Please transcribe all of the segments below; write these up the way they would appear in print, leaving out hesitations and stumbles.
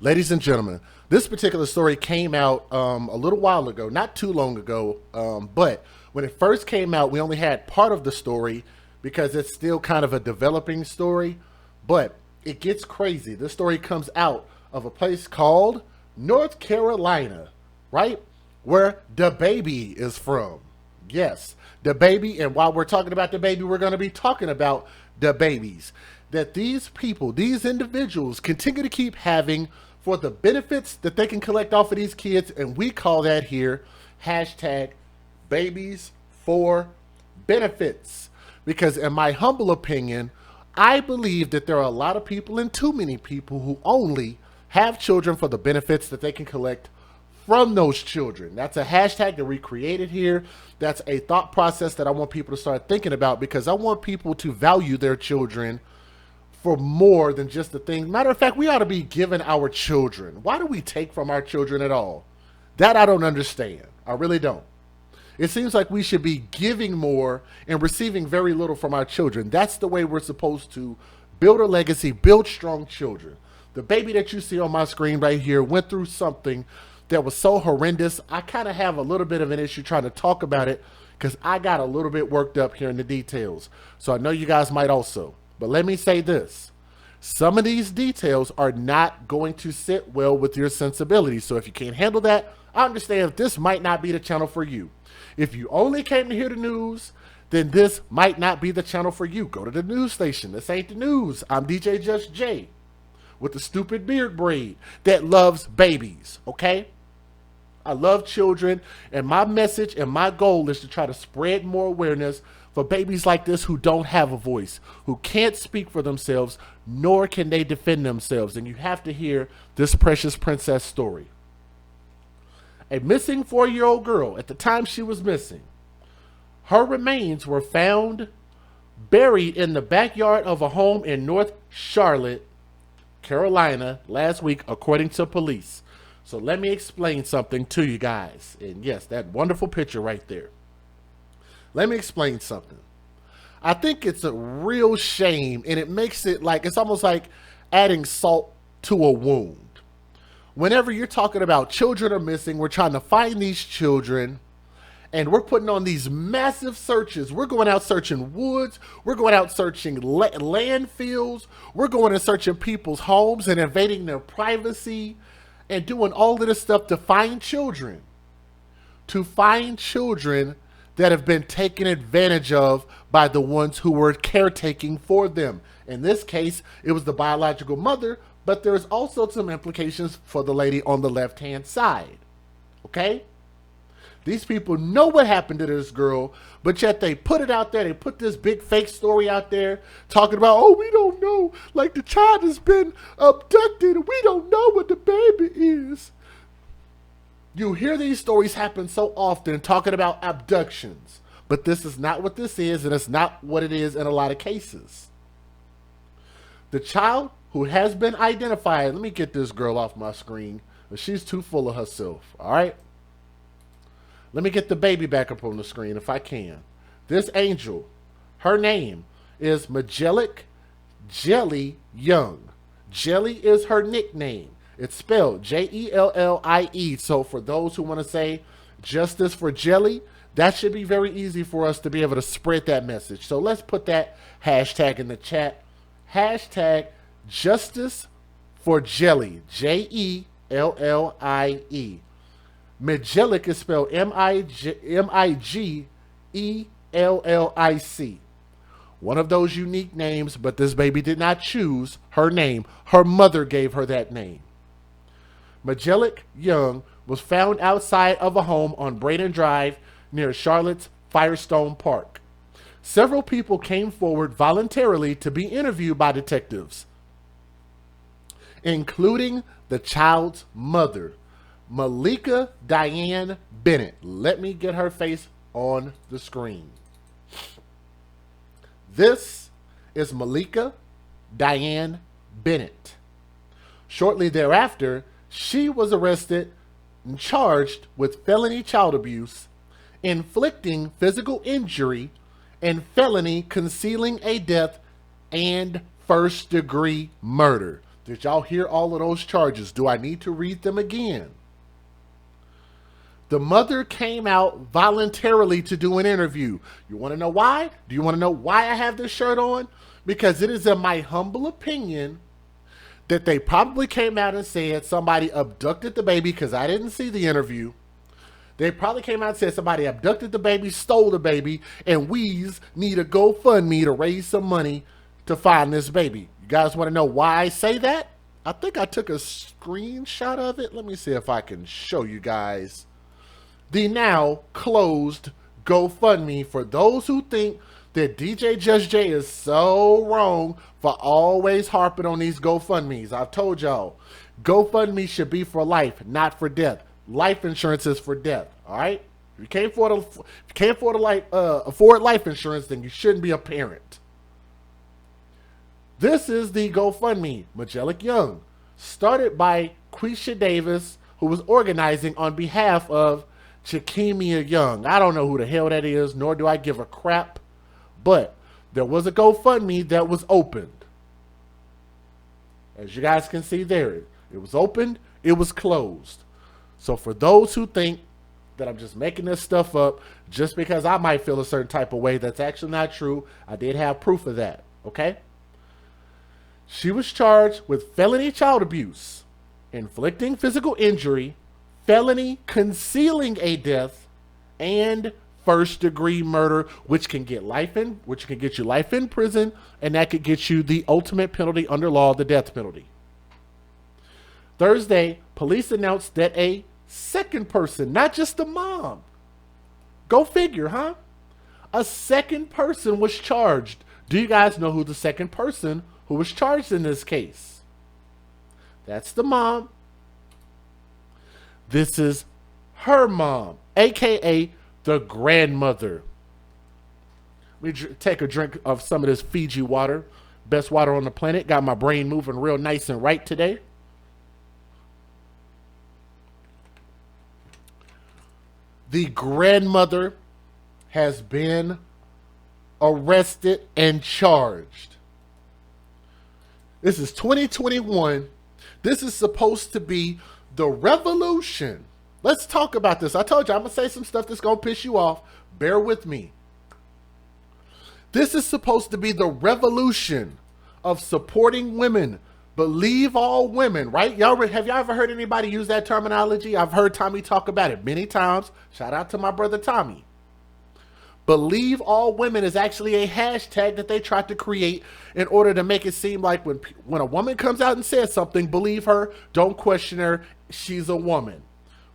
Ladies and gentlemen, this particular story came out a little while ago, not too long ago, but when it first came out, we only had part of the story because it's still kind of a developing story, but it gets crazy. This story comes out of a place called North Carolina, right? Where the baby is from. Yes, the baby. And while we're talking about the baby, we're going to be talking about the babies that these people, these individuals continue to keep having for the benefits that they can collect off of these kids. And we call that here hashtag babies for benefits. Because in my humble opinion, I believe that there are a lot of people and too many people who only have children for the benefits that they can collect from those children. That's a hashtag that we created here. That's a thought process that I want people to start thinking about because I want people to value their children for more than just the thing. Matter of fact, we ought to be giving our children. Why do we take from our children at all? That I don't understand. I really don't. It seems like we should be giving more and receiving very little from our children. That's the way we're supposed to build a legacy, build strong children. The baby that you see on my screen right here went through something that was so horrendous. I kind of have a little bit of an issue trying to talk about it because I got a little bit worked up here in the details. So I know you guys might also. But let me say this. Some of these details are not going to sit well with your sensibilities. So if you can't handle that, I understand that this might not be the channel for you. If you only came to hear the news, then this might not be the channel for you. Go to the news station. This ain't the news. I'm DJ Just J with the stupid beard braid that loves babies, okay? I love children, and my message and my goal is to try to spread more awareness for babies like this who don't have a voice, who can't speak for themselves, nor can they defend themselves. And you have to hear this precious princess story. A missing 4-year-old girl, at the time she was missing, her remains were found buried in the backyard of a home in North Charlotte, Carolina, last week, according to police. So let me explain something to you guys. And yes, that wonderful picture right there. Let me explain something. I think it's a real shame, and it makes it like, it's almost like adding salt to a wound. Whenever you're talking about children are missing, we're trying to find these children, and we're putting on these massive searches. We're going out searching woods. We're going out searching landfills. We're going and searching people's homes and invading their privacy and doing all of this stuff to find children. To find children that have been taken advantage of by the ones who were caretaking for them. In this case, it was the biological mother, but there's also some implications for the lady on the left-hand side. Okay? These people know what happened to this girl, but yet they put it out there. They put this big fake story out there talking about, oh, we don't know. Like the child has been abducted and we don't know what the baby is. You hear these stories happen so often talking about abductions, but this is not what this is, and it's not what it is in a lot of cases. The child who has been identified, let me get this girl off my screen, but she's too full of herself, all right? Let me get the baby back up on the screen if I can. This angel, her name is Magellic Jelly Young. Jelly is her nickname. It's spelled Jellie. So for those who want to say justice for Jelly, that should be very easy for us to be able to spread that message. So let's put that hashtag in the chat. Hashtag justice for Jelly. Jellie. Magellic is spelled Migellic. One of those unique names, but this baby did not choose her name. Her mother gave her that name. Magellic Young was found outside of a home on Braden Drive near Charlotte's Firestone Park. Several people came forward voluntarily to be interviewed by detectives, including the child's mother, Malika Diane Bennett. Let me get her face on the screen. This is Malika Diane Bennett. Shortly thereafter, she was arrested and charged with felony child abuse, inflicting physical injury, and felony concealing a death and first-degree murder. Did y'all hear all of those charges? Do I need to read them again? The mother came out voluntarily to do an interview. You want to know why? Do you want to know why I have this shirt on? Because it is in my humble opinion that they probably came out and said somebody abducted the baby, because I didn't see the interview. They probably came out and said somebody abducted the baby, stole the baby, and we's need a GoFundMe to raise some money to find this baby. You guys want to know why I say that? I think I took a screenshot of it. Let me see if I can show you guys the now closed GoFundMe for those who think that DJ Just J is so wrong for always harping on these GoFundMes. I've told y'all, GoFundMe should be for life, not for death. Life insurance is for death, all right? If you can't afford life insurance, then you shouldn't be a parent. This is the GoFundMe, Magellic Young, started by Quisha Davis, who was organizing on behalf of Chikemia Young. I don't know who the hell that is, nor do I give a crap, but there was a GoFundMe that was opened. As you guys can see there, it was opened, it was closed. So for those who think that I'm just making this stuff up just because I might feel a certain type of way, that's actually not true. I did have proof of that, okay? She was charged with felony child abuse, inflicting physical injury, felony concealing a death, and first-degree murder, which can get you life in prison, and that could get you the ultimate penalty under law, the death penalty. Thursday, police announced that a second person, not just the mom, go figure, huh? A second person was charged. Do you guys know who the second person who was charged in this case? That's the mom. This is her mom, aka the grandmother. Let me take a drink of some of this Fiji water. Best water on the planet. Got my brain moving real nice and right today. The grandmother has been arrested and charged. This is 2021. This is supposed to be the revolution. Let's talk about this. I told you I'm going to say some stuff that's going to piss you off. Bear with me. This is supposed to be the revolution of supporting women. Believe all women, right? Have y'all ever heard anybody use that terminology? I've heard Tommy talk about it many times. Shout out to my brother Tommy. Believe all women is actually a hashtag that they tried to create in order to make it seem like when a woman comes out and says something, believe her, don't question her, she's a woman.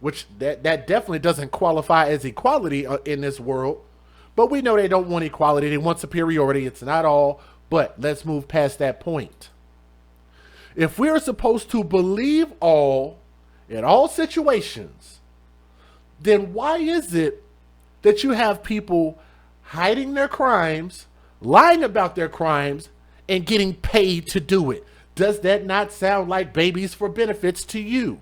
Which that definitely doesn't qualify as equality in this world. But we know they don't want equality, they want superiority. It's not all, but let's move past that point. If we are supposed to believe all in all situations, then why is it that you have people hiding their crimes, lying about their crimes, and getting paid to do it? Does that not sound like babies for benefits to you?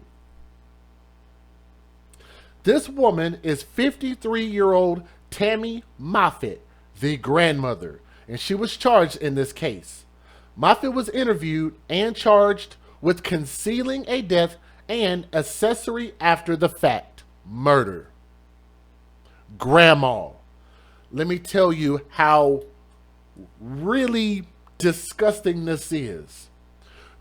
This woman is 53-year-old Tammy Moffitt, the grandmother, and she was charged in this case. Moffitt was interviewed and charged with concealing a death and accessory after the fact murder. Grandma. Let me tell you how really disgusting this is.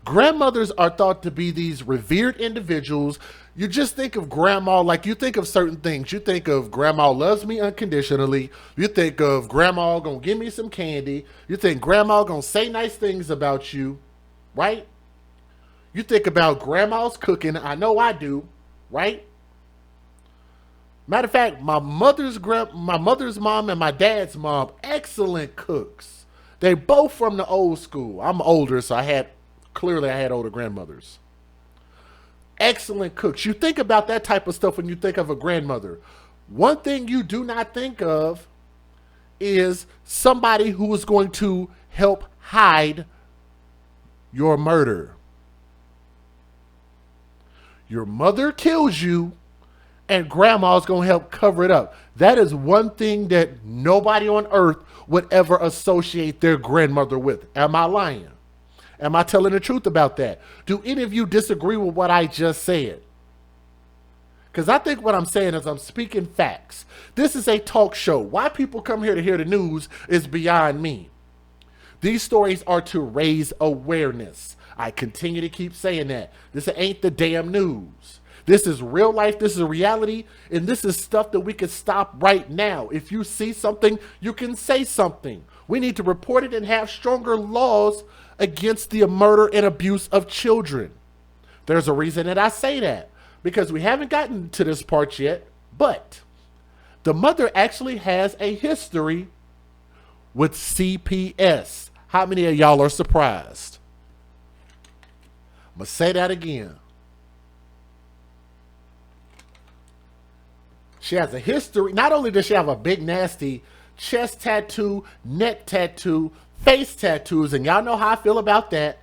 Grandmothers are thought to be these revered individuals. You just think of grandma like you think of certain things. You think of grandma loves me unconditionally. You think of grandma gonna give me some candy. You think grandma gonna say nice things about you, right? You think about grandma's cooking. I know I do, right? Matter of fact, my mother's mom and my dad's mom, excellent cooks. They both from the old school. I'm older, so I had older grandmothers. Excellent cooks. You think about that type of stuff when you think of a grandmother. One thing you do not think of is somebody who is going to help hide your murder. Your mother kills you, and grandma's going to help cover it up. That is one thing that nobody on earth would ever associate their grandmother with. Am I lying? Am I telling the truth about that? Do any of you disagree with what I just said? Because I think what I'm saying is I'm speaking facts. This is a talk show. Why people come here to hear the news is beyond me. These stories are to raise awareness. I continue to keep saying that. This ain't the damn news. This is real life. This is a reality. And this is stuff that we can stop right now. If you see something, you can say something. We need to report it and have stronger laws against the murder and abuse of children. There's a reason that I say that. Because we haven't gotten to this part yet. But the mother actually has a history with CPS. How many of y'all are surprised? I'm going to say that again. She has a history. Not only does she have a big, nasty chest tattoo, neck tattoo, face tattoos, and y'all know how I feel about that.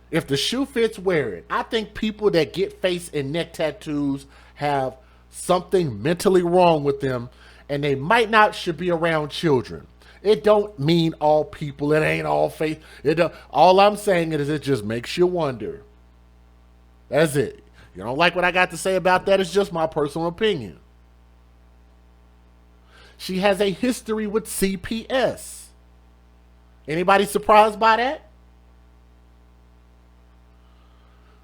If the shoe fits, wear it. I think people that get face and neck tattoos have something mentally wrong with them, and they might not should be around children. It don't mean all people. It ain't all faith. All I'm saying is it just makes you wonder. That's it. You don't like what I got to say about that? It's just my personal opinion. She has a history with CPS. Anybody surprised by that?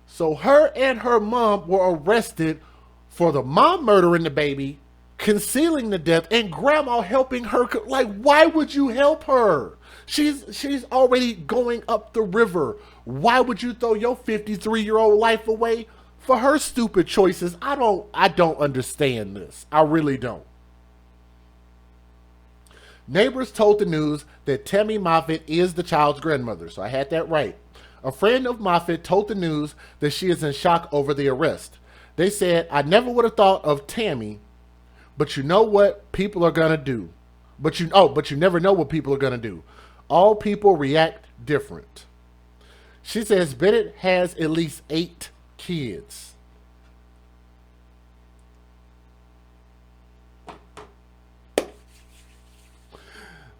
So her and her mom were arrested for the mom murdering the baby, concealing the death, and grandma helping her. Like, why would you help her? She's already going up the river. Why would you throw your 53-year-old life away for her stupid choices? I don't understand this. I really don't. Neighbors told the news that Tammy Moffitt is the child's grandmother, so I had that right. A friend of Moffitt told the news that she is in shock over the arrest. They said, I never would have thought of Tammy, but you know what people are going to do. But you never know what people are going to do. All people react different. She says Bennett has at least 8 kids.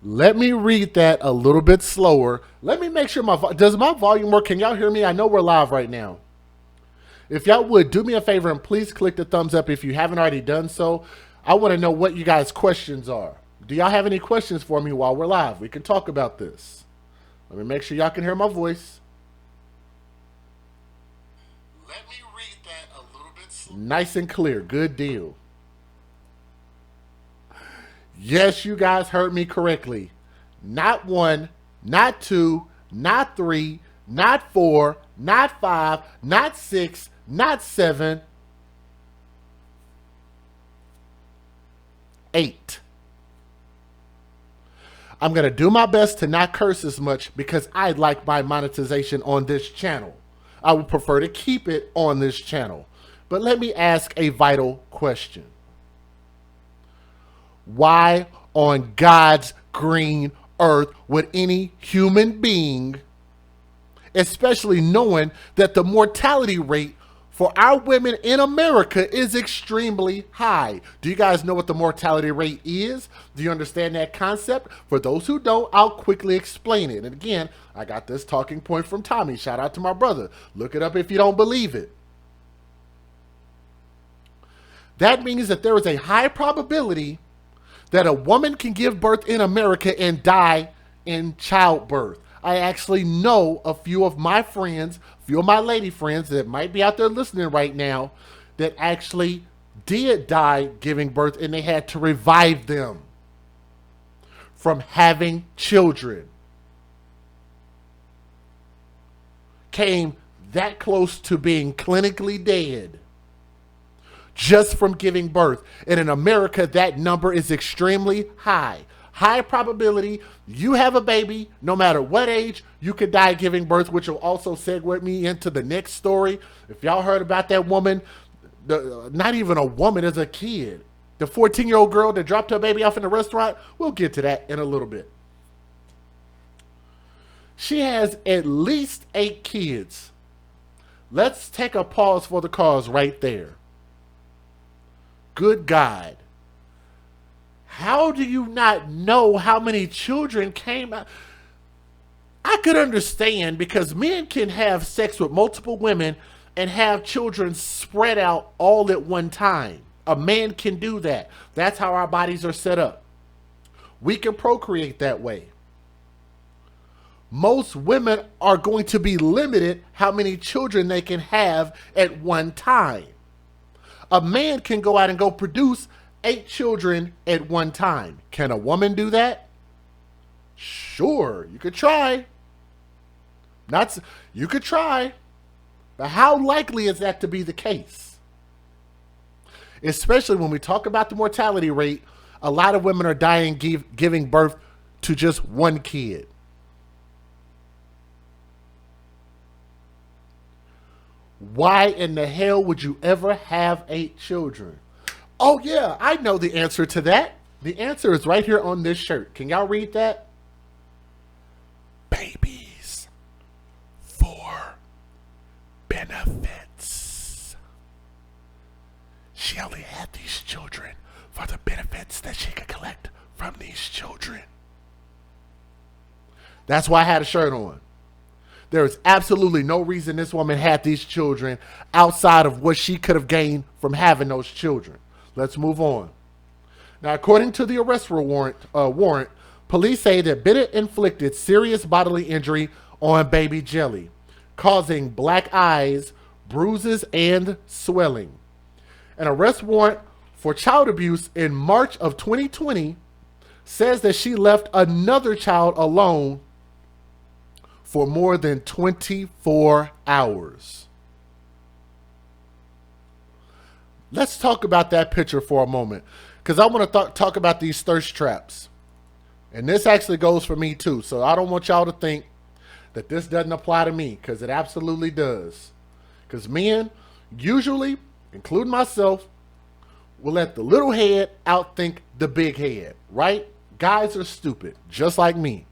Let me read that a little bit slower. Let me make sure does my volume work? Can y'all hear me? I know we're live right now. If y'all would, do me a favor and please click the thumbs up if you haven't already done so. I want to know what you guys' questions are. Do y'all have any questions for me while we're live? We can talk about this. Let me make sure y'all can hear my voice. Let me read that a little bit slower. Nice and clear. Good deal. Yes, you guys heard me correctly. Not 1, not 2, not 3, not 4, not 5, not 6, not 7, 8. I'm going to do my best to not curse as much because I like my monetization on this channel. I would prefer to keep it on this channel. But let me ask a vital question. Why on God's green earth would any human being, especially knowing that the mortality rate for our women in America is extremely high? Do you guys know what the mortality rate is? Do you understand that concept? For those who don't, I'll quickly explain it. And again, I got this talking point from Tommy. Shout out to my brother. Look it up if you don't believe it. That means that there is a high probability that a woman can give birth in America and die in childbirth. I actually know a few of my friends, a few of my lady friends that might be out there listening right now that actually did die giving birth and they had to revive them from having children. Came that close to being clinically dead just from giving birth. And in America, that number is extremely high. High probability you have a baby, no matter what age, you could die giving birth, which will also segue me into the next story. If y'all heard about that woman, not even a woman, is a kid. The 14-year-old girl that dropped her baby off in the restaurant, we'll get to that in a little bit. She has at least 8 kids. Let's take a pause for the cause right there. Good God. How do you not know how many children came out? I could understand because men can have sex with multiple women and have children spread out all at one time. A man can do that. That's how our bodies are set up. We can procreate that way. Most women are going to be limited how many children they can have at one time. A man can go out and go produce 8 children at one time. Can a woman do that? Sure, you could try. You could try. But how likely is that to be the case? Especially when we talk about the mortality rate, a lot of women are dying giving birth to just one kid. Why in the hell would you ever have 8 children? Oh yeah, I know the answer to that. The answer is right here on this shirt. Can y'all read that? Babies for benefits. She only had these children for the benefits that she could collect from these children. That's why I had a shirt on. There is absolutely no reason this woman had these children outside of what she could have gained from having those children. Let's move on. Now, according to the arrest warrant, police say that Bennett inflicted serious bodily injury on baby Jelly, causing black eyes, bruises, and swelling. An arrest warrant for child abuse in March of 2020 says that she left another child alone for more than 24 hours. Let's talk about that picture for a moment, because I want to talk about these thirst traps. And this actually goes for me too, so I don't want y'all to think that this doesn't apply to me, because it absolutely does. Because men, usually, including myself, will let the little head outthink the big head, right? Guys are stupid, just like me.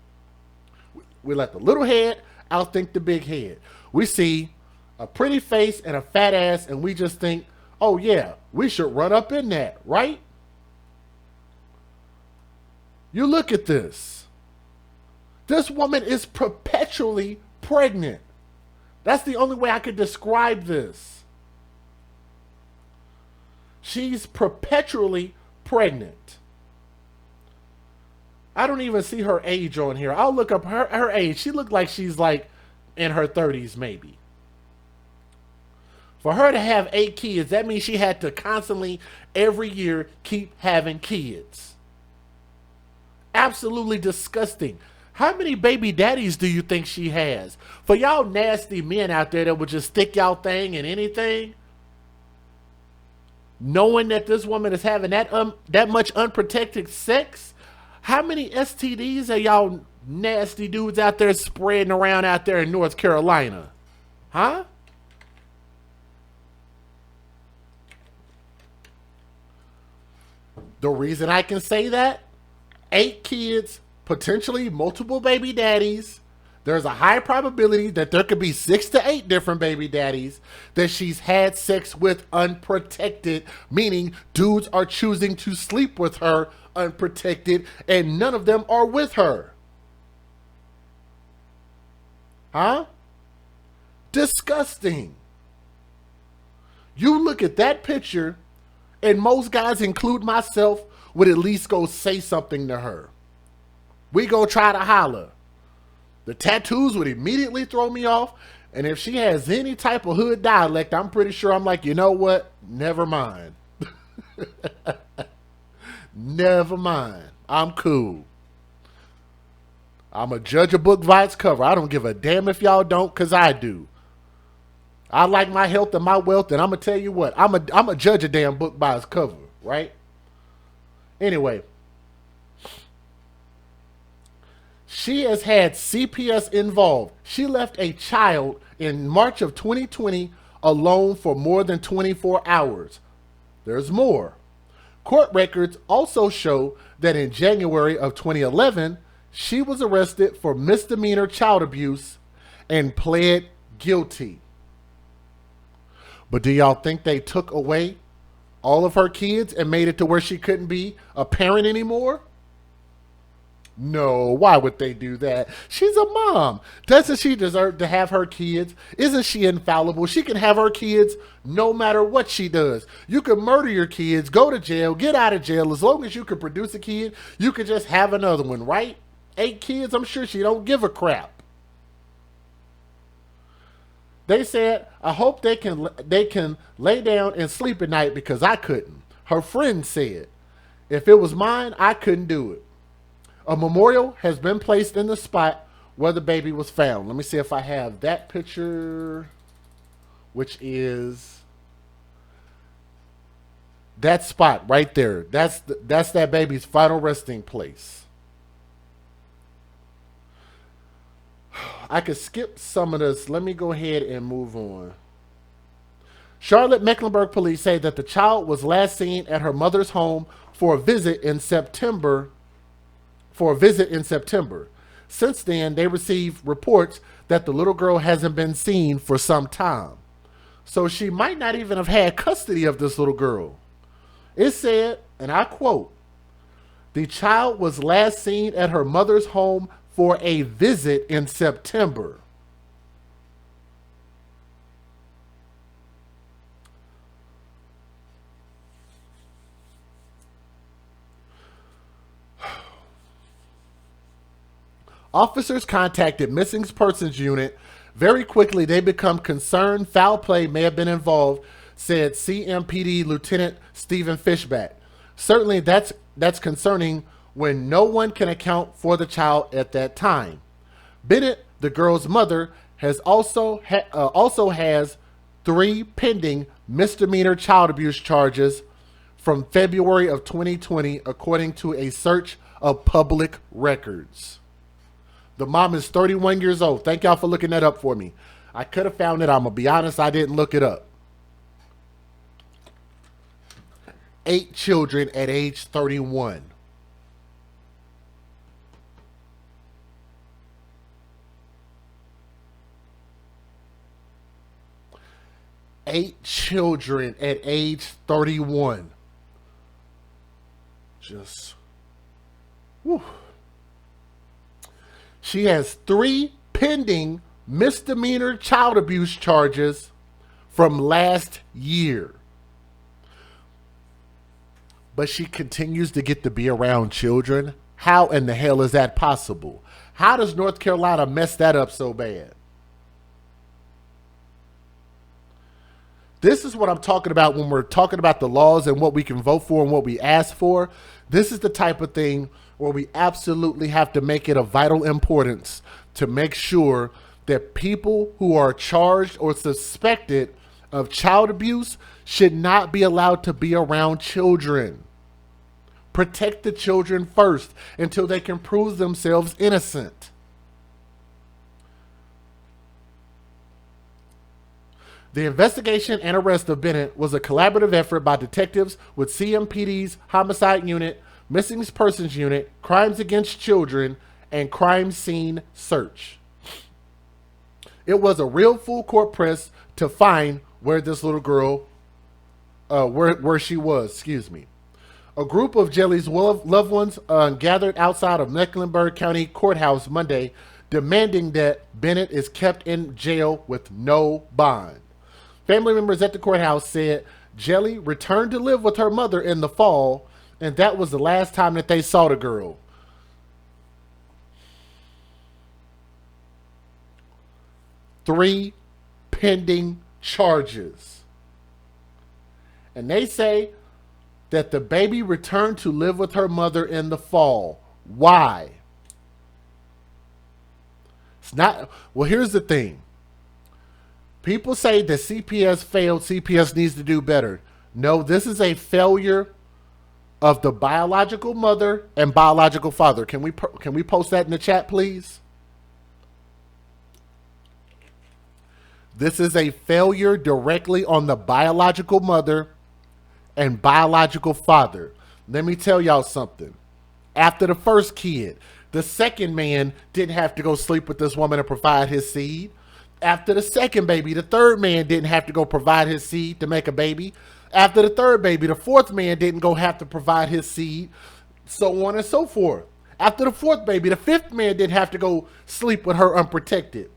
We let the little head outthink the big head. We see a pretty face and a fat ass and we just think, oh yeah, we should run up in that, right? You look at this. This woman is perpetually pregnant. That's the only way I could describe this. She's perpetually pregnant. I don't even see her age on here. I'll look up her age. She looked like she's like in her 30s maybe. For her to have 8 kids, that means she had to constantly, every year, keep having kids. Absolutely disgusting. How many baby daddies do you think she has? For y'all nasty men out there that would just stick y'all thing in anything, knowing that this woman is having that much unprotected sex, how many STDs are y'all nasty dudes out there spreading around out there in North Carolina? Huh? The reason I can say that, 8 kids, potentially multiple baby daddies, there's a high probability that there could be 6 to 8 different baby daddies that she's had sex with unprotected, meaning dudes are choosing to sleep with her unprotected and none of them are with her. Huh? Disgusting. You look at that picture and most guys, include myself, would at least go say something to her. We go try to holler. The tattoos would immediately throw me off. And if she has any type of hood dialect, I'm pretty sure I'm like, you know what? Never mind. Never mind. I'm cool. I'm a judge a book by its cover. I don't give a damn if y'all don't, because I do. I like my health and my wealth, and I'm going to tell you what. I'm a judge a damn book by its cover, right? Anyway. She has had CPS involved. She left a child in March of 2020 alone for more than 24 hours. There's more. Court records also show that in January of 2011, she was arrested for misdemeanor child abuse and pled guilty. But do y'all think they took away all of her kids and made it to where she couldn't be a parent anymore? No, why would they do that? She's a mom. Doesn't she deserve to have her kids? Isn't she infallible? She can have her kids no matter what she does. You can murder your kids, go to jail, get out of jail. As long as you can produce a kid, you can just have another one, right? 8 kids, I'm sure she don't give a crap. They said, I hope they can lay down and sleep at night because I couldn't. Her friend said, if it was mine, I couldn't do it. A memorial has been placed in the spot where the baby was found. Let me see if I have that picture, which is that spot right there. That's that baby's final resting place. I could skip some of this. Let me go ahead and move on. Charlotte Mecklenburg police say that the child was last seen at her mother's home for a visit in September. Since then, they received reports that the little girl hasn't been seen for some time. So she might not even have had custody of this little girl. It said, and I quote, the child was last seen at her mother's home for a visit in September. Officers contacted Missing Persons Unit. Very quickly, they become concerned foul play may have been involved, said CMPD Lieutenant Stephen Fishback. Certainly, that's concerning when no one can account for the child at that time. Bennett, the girl's mother, also has 3 pending misdemeanor child abuse charges from February of 2020, according to a search of public records. The mom is 31 years old. Thank y'all for looking that up for me. I could have found it. I'm going to be honest, I didn't look it up. 8 children at age 31. Eight children at age 31. Just, whew. She has 3 pending misdemeanor child abuse charges from last year. But she continues to get to be around children. How in the hell is that possible? How does North Carolina mess that up so bad? This is what I'm talking about when we're talking about the laws and what we can vote for and what we ask for. This is the type of thing where we absolutely have to make it of vital importance to make sure that people who are charged or suspected of child abuse should not be allowed to be around children. Protect the children first until they can prove themselves innocent. The investigation and arrest of Bennett was a collaborative effort by detectives with CMPD's Homicide Unit, Missing Persons Unit, Crimes Against Children, and Crime Scene Search. It was a real full court press to find where this little girl, where she was, excuse me. A group of Jelly's loved ones gathered outside of Mecklenburg County Courthouse Monday, demanding that Bennett is kept in jail with no bond. Family members at the courthouse said Jelly returned to live with her mother in the fall, and that was the last time that they saw the girl. Three pending charges. And they say that the baby returned to live with her mother in the fall. Why? It's not, well, here's the thing. People say that CPS failed, CPS needs to do better. No, this is a failure of the biological mother and biological father. Can we post that in the chat, please? This is a failure directly on the biological mother and biological father. Let me tell y'all something. After the first kid, the second man didn't have to go sleep with this woman to provide his seed. After the second baby, the third man didn't have to go provide his seed to make a baby. After the third baby, the fourth man didn't go have to provide his seed, so on and so forth. After the fourth baby, the fifth man didn't have to go sleep with her unprotected.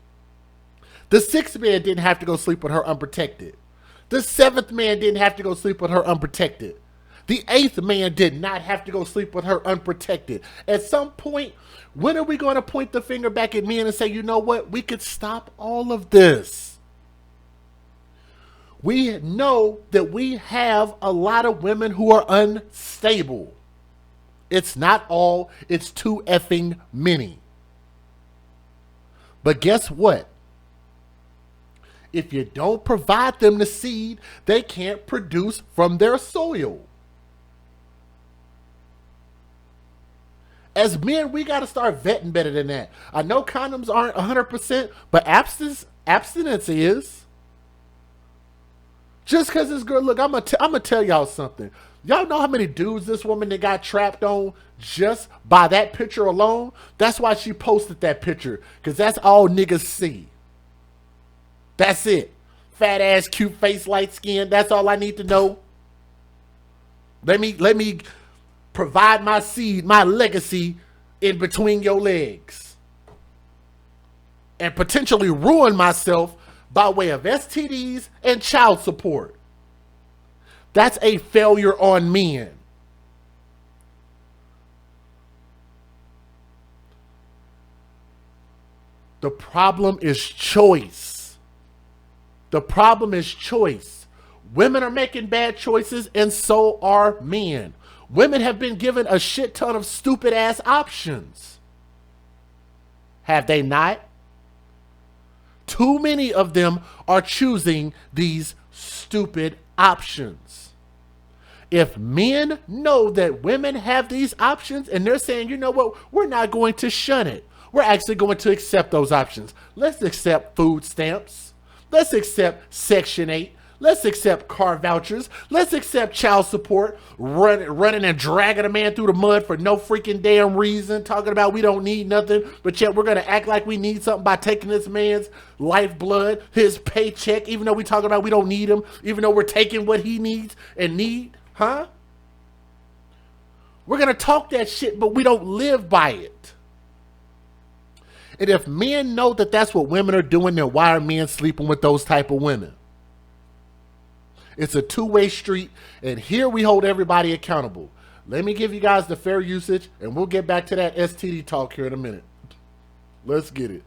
The sixth man didn't have to go sleep with her unprotected. The seventh man didn't have to go sleep with her unprotected. The eighth man did not have to go sleep with her unprotected. At some point, when are we going to point the finger back at men and say, you know what, we could stop all of this? We know that we have a lot of women who are unstable. It's not all, it's too effing many. But guess what? If you don't provide them the seed, they can't produce from their soil. As men, we got to start vetting better than that. I know condoms aren't 100%, but abstinence is. Just because this girl, look, I'm gonna tell y'all something. Y'all know how many dudes this woman that got trapped on just by that picture alone? That's why she posted that picture, because that's all niggas see. That's it. Fat ass, cute face, light skin. That's all I need to know. Let me provide my seed, my legacy in between your legs. And potentially ruin myself by way of STDs and child support. That's a failure on men. The problem is choice. The problem is choice. Women are making bad choices, and so are men. Women have been given a shit ton of stupid ass options. Have they not? Too many of them are choosing these stupid options. If men know that women have these options and they're saying, you know what, we're not going to shun it. We're actually going to accept those options. Let's accept food stamps. Let's accept Section 8. Let's accept car vouchers. Let's accept child support. Running and dragging a man through the mud for no freaking damn reason. Talking about we don't need nothing, but yet we're going to act like we need something by taking this man's lifeblood, his paycheck, even though we talking about we don't need him, even though we're taking what he needs and need, huh? We're going to talk that shit, but we don't live by it. And if men know that that's what women are doing, then why are men sleeping with those type of women? It's a two-way street, and here we hold everybody accountable. Let me give you guys the fair usage, and we'll get back to that STD talk here in a minute. Let's get it.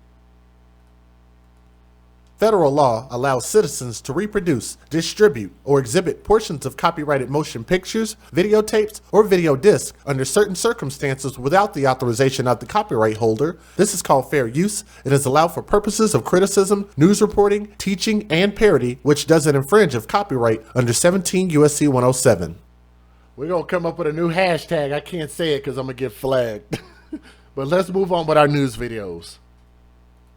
Federal law allows citizens to reproduce, distribute, or exhibit portions of copyrighted motion pictures, videotapes, or video discs under certain circumstances without the authorization of the copyright holder. This is called fair use. It is allowed for purposes of criticism, news reporting, teaching, and parody, which doesn't infringe of copyright under 17 U.S.C. 107. We're going to come up with a new hashtag. I can't say it because I'm going to get flagged. But let's move on with our news videos.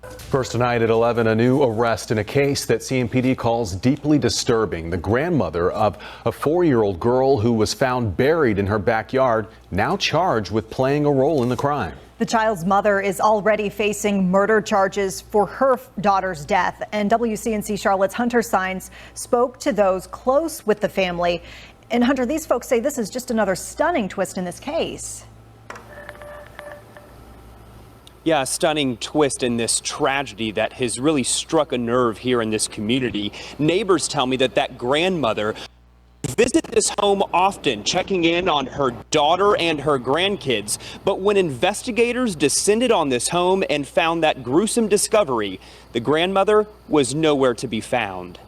First tonight at 11, a new arrest in a case that CMPD calls deeply disturbing. The grandmother of a 4-year-old girl who was found buried in her backyard, now charged with playing a role in the crime. The child's mother is already facing murder charges for her daughter's death. And WCNC Charlotte's Hunter Signs spoke to those close with the family. And Hunter, these folks say this is just another stunning twist in this case. Yeah, a stunning twist in this tragedy that has really struck a nerve here in this community. Neighbors tell me that grandmother visit this home often, checking in on her daughter and her grandkids. But when investigators descended on this home and found that gruesome discovery, the grandmother was nowhere to be found.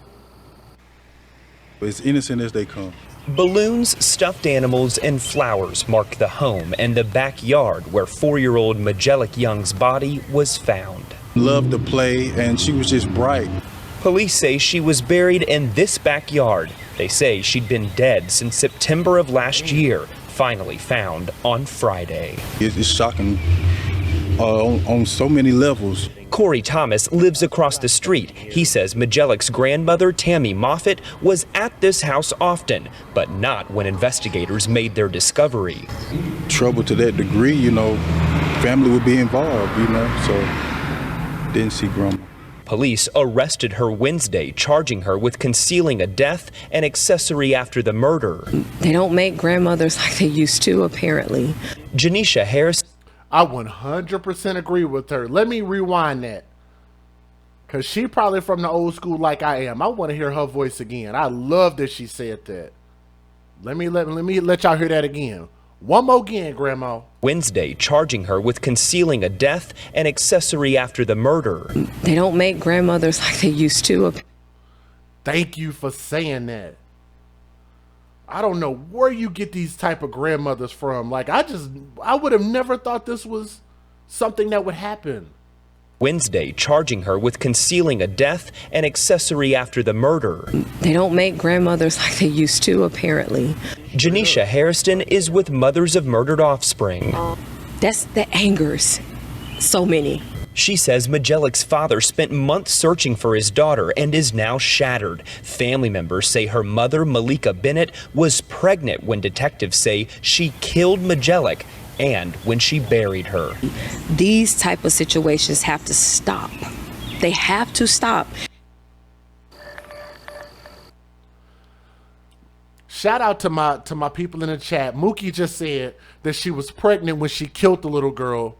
As innocent as they come. Balloons, stuffed animals, and flowers mark the home and the backyard where 4-year-old Majelic Young's body was found. Loved to play, and she was just bright. Police say she was buried in this backyard. They say she'd been dead since September of last year, finally found on Friday. It's shocking on so many levels. Corey Thomas lives across the street. He says Majelic's grandmother, Tammy Moffitt, was at this house often, but not when investigators made their discovery. Trouble to that degree, you know, family would be involved, you know, so didn't see grandma. Police arrested her Wednesday, charging her with concealing a death and accessory after the murder. They don't make grandmothers like they used to, apparently. Janisha Harris. I 100% agree with her. Let me rewind that. Because she probably from the old school like I am. I want to hear her voice again. I love that she said that. Let me let y'all hear that again. One more again, Grandma. Wednesday, charging her with concealing a death and accessory after the murder. They don't make grandmothers like they used to. Thank you for saying that. I don't know where you get these type of grandmothers from. Like, I would have never thought this was something that would happen. Wednesday, charging her with concealing a death and accessory after the murder. They don't make grandmothers like they used to, apparently. Janisha Harrison is with Mothers of Murdered Offspring. That angers so many. She says Majellic's father spent months searching for his daughter and is now shattered. Family members say her mother, Malika Bennett, was pregnant when detectives say she killed Majellic and when she buried her. These type of situations have to stop. They have to stop. Shout out to my people in the chat. Mookie just said that she was pregnant when she killed the little girl,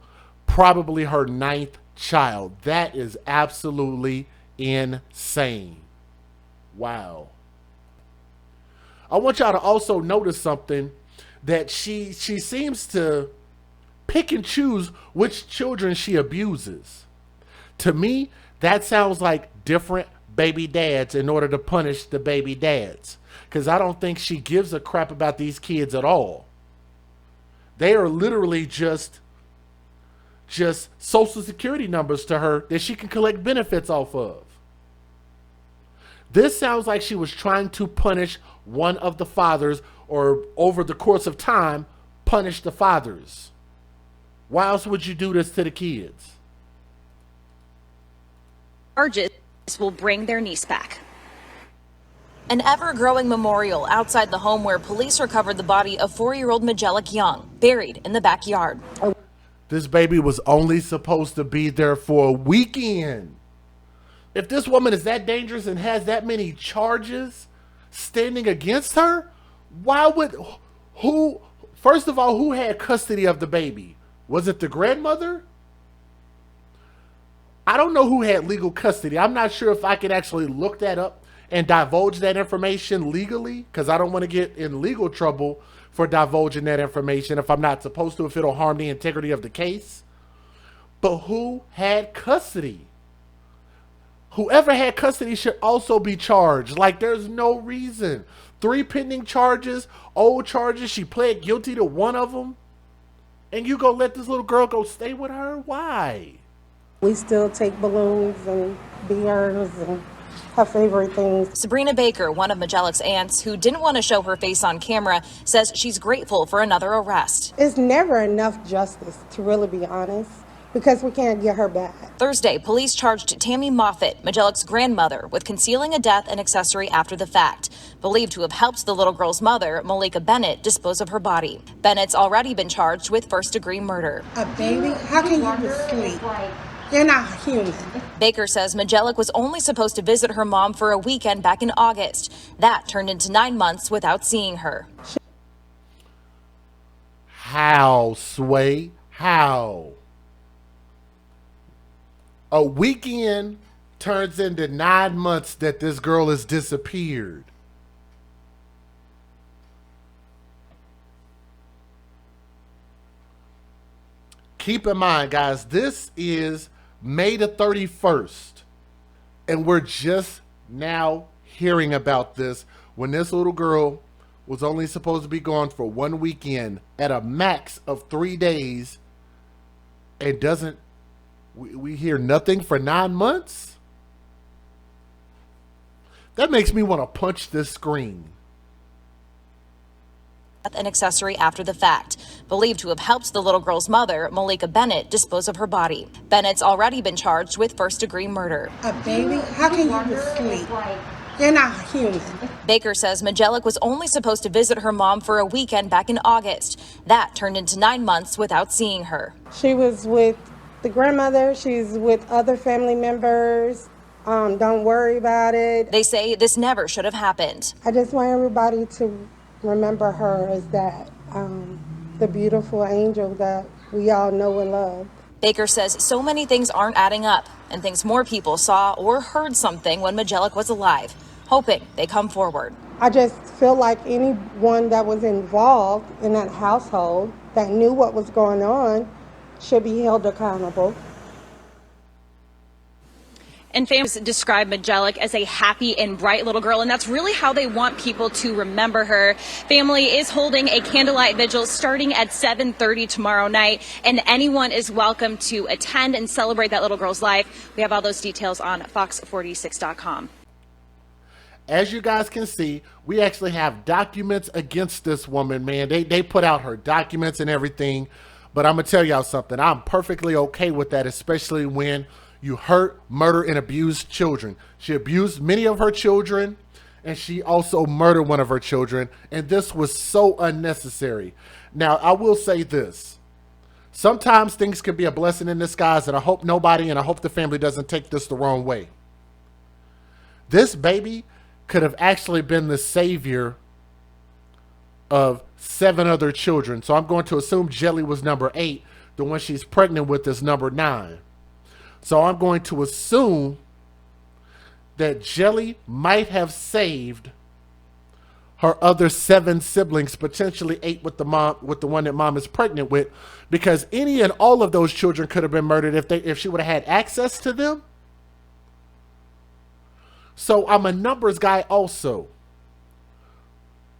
probably her 9th child. That is absolutely insane. Wow. I want y'all to also notice something, that she seems to pick and choose which children she abuses. To me, that sounds like different baby dads in order to punish the baby dads. Because I don't think she gives a crap about these kids at all. They are literally just social security numbers to her that she can collect benefits off of. This sounds like she was trying to punish one of the fathers, or over the course of time, punish the fathers. Why else would you do this to the kids? Charges will bring their niece back. An ever-growing memorial outside the home where police recovered the body of 4-year-old Majellic Young, buried in the backyard. This baby was only supposed to be there for a weekend. If this woman is that dangerous and has that many charges standing against her, first of all, who had custody of the baby? Was it the grandmother? I don't know who had legal custody. I'm not sure if I can actually look that up and divulge that information legally, because I don't want to get in legal trouble for divulging that information if I'm not supposed to, if it'll harm the integrity of the case. But who had custody? Whoever had custody should also be charged. Like, there's no reason. 3 pending charges, old charges. She pled guilty to 1 of them. And you go let this little girl go stay with her? Why? We still take balloons and beers and her favorite things. Sabrina Baker, one of Majellic's aunts who didn't want to show her face on camera, says she's grateful for another arrest. It's never enough justice, to really be honest, because we can't get her back. Thursday, police charged Tammy Moffitt, Majellic's grandmother, with concealing a death and accessory after the fact, believed to have helped the little girl's mother, Malika Bennett, dispose of her body. Bennett's already been charged with first-degree murder. A baby? How can you sleep? You're not human. Baker says Majellic was only supposed to visit her mom for a weekend back in August. That turned into 9 months without seeing her. How, Sway? How? A weekend turns into 9 months that this girl has disappeared. Keep in mind, guys, this is May the 31st, and we're just now hearing about this when this little girl was only supposed to be gone for 1 weekend at a max of 3 days, and we hear nothing for 9 months? That makes me want to punch this screen. An accessory after the fact, believed to have helped the little girl's mother, Malika Bennett, dispose of her body. Bennett's already been charged with first-degree murder. A baby? How can you sleep? You're not human. Baker says Majellic was only supposed to visit her mom for a weekend back in August. That turned into 9 months without seeing her. She was with the grandmother. She's with other family members. Don't worry about it. They say this never should have happened. I just want everybody to remember her as that, the beautiful angel that we all know and love. Baker says so many things aren't adding up and thinks more people saw or heard something when Majelic was alive, hoping they come forward. I just feel like anyone that was involved in that household that knew what was going on should be held accountable. And families describe Majelic as a happy and bright little girl, and that's really how they want people to remember her. Family is holding a candlelight vigil starting at 7:30 tomorrow night, and anyone is welcome to attend and celebrate that little girl's life. We have all those details on fox46.com. As you guys can see, we actually have documents against this woman, man. They put out her documents and everything, but I'm going to tell y'all something. I'm perfectly okay with that, especially when you hurt, murder, and abuse children. She abused many of her children, and she also murdered one of her children, and this was so unnecessary. Now, I will say this. Sometimes things can be a blessing in disguise, and I hope nobody and I hope the family doesn't take this the wrong way. This baby could have actually been the savior of 7 other children. So I'm going to assume Jelly was number 8. The one she's pregnant with is number 9. So I'm going to assume that Jelly might have saved her other 7 siblings, potentially 8 with the mom, with the one that mom is pregnant with, because any and all of those children could have been murdered if she would have had access to them. So I'm a numbers guy also.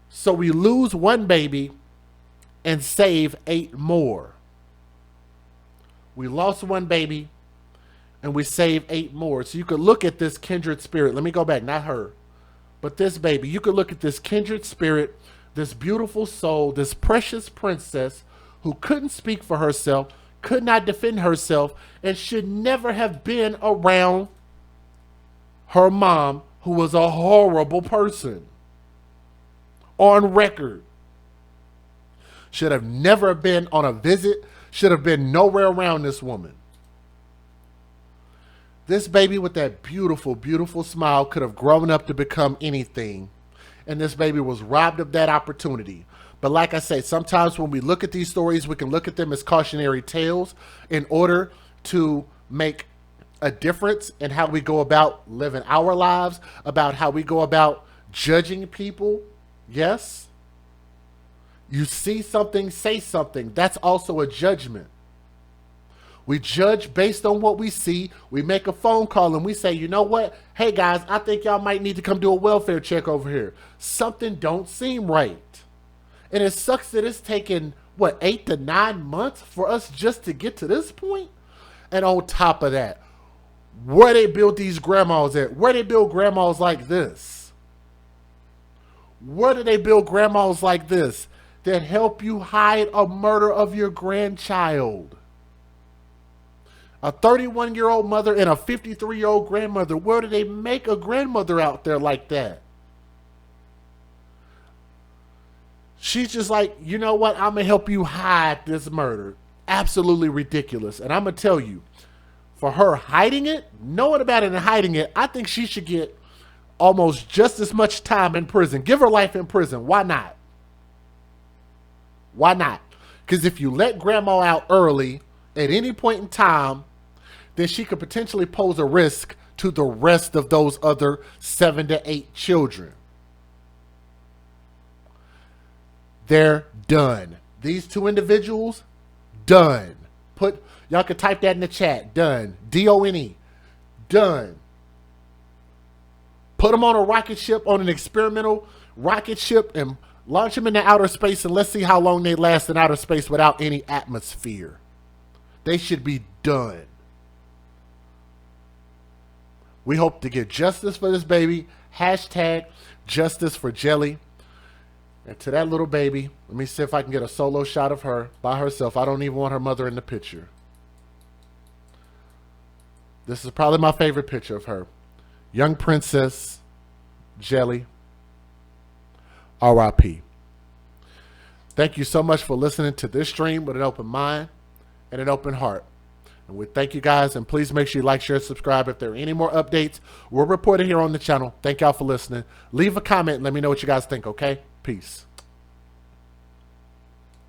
So we lose 1 baby and save 8 more. We lost 1 baby and we save 8 more. So you could look at this kindred spirit. Let me go back, not her, but this baby. You could look at this kindred spirit, this beautiful soul, this precious princess who couldn't speak for herself, could not defend herself, and should never have been around her mom, who was a horrible person. On record. Should have never been on a visit, should have been nowhere around this woman. This baby with that beautiful, beautiful smile could have grown up to become anything. And this baby was robbed of that opportunity. But like I say, sometimes when we look at these stories, we can look at them as cautionary tales in order to make a difference in how we go about living our lives, about how we go about judging people. Yes. You see something, say something. That's also a judgment. We judge based on what we see. We make a phone call and we say, you know what? Hey guys, I think y'all might need to come do a welfare check over here. Something don't seem right. And it sucks that it's taken, what, 8 to 9 months for us just to get to this point? And on top of that, where they build these grandmas at? Where they build grandmas like this? Where do they build grandmas like this that help you hide a murder of your grandchild? A 31-year-old mother and a 53-year-old grandmother. Where do they make a grandmother out there like that? She's just like, you know what? I'm going to help you hide this murder. Absolutely ridiculous. And I'm going to tell you, for her hiding it, knowing about it and hiding it, I think she should get almost just as much time in prison. Give her life in prison. Why not? Why not? Because if you let grandma out early at any point in time, then she could potentially pose a risk to the rest of those other 7 to 8 children. They're done. These 2 individuals, done. Y'all can type that in the chat. Done. D-O-N-E. Done. Put them on a rocket ship, on an experimental rocket ship, and launch them into outer space, and let's see how long they last in outer space without any atmosphere. They should be done. We hope to get justice for this baby. Hashtag justice for Jelly. And to that little baby, let me see if I can get a solo shot of her by herself. I don't even want her mother in the picture. This is probably my favorite picture of her. Young Princess Jelly. R.I.P. Thank you so much for listening to this stream with an open mind and an open heart. And we thank you guys, and please make sure you like, share, subscribe. If there are any more updates, we'll report it here on the channel. Thank y'all for listening. Leave a comment and let me know what you guys think, okay? Peace.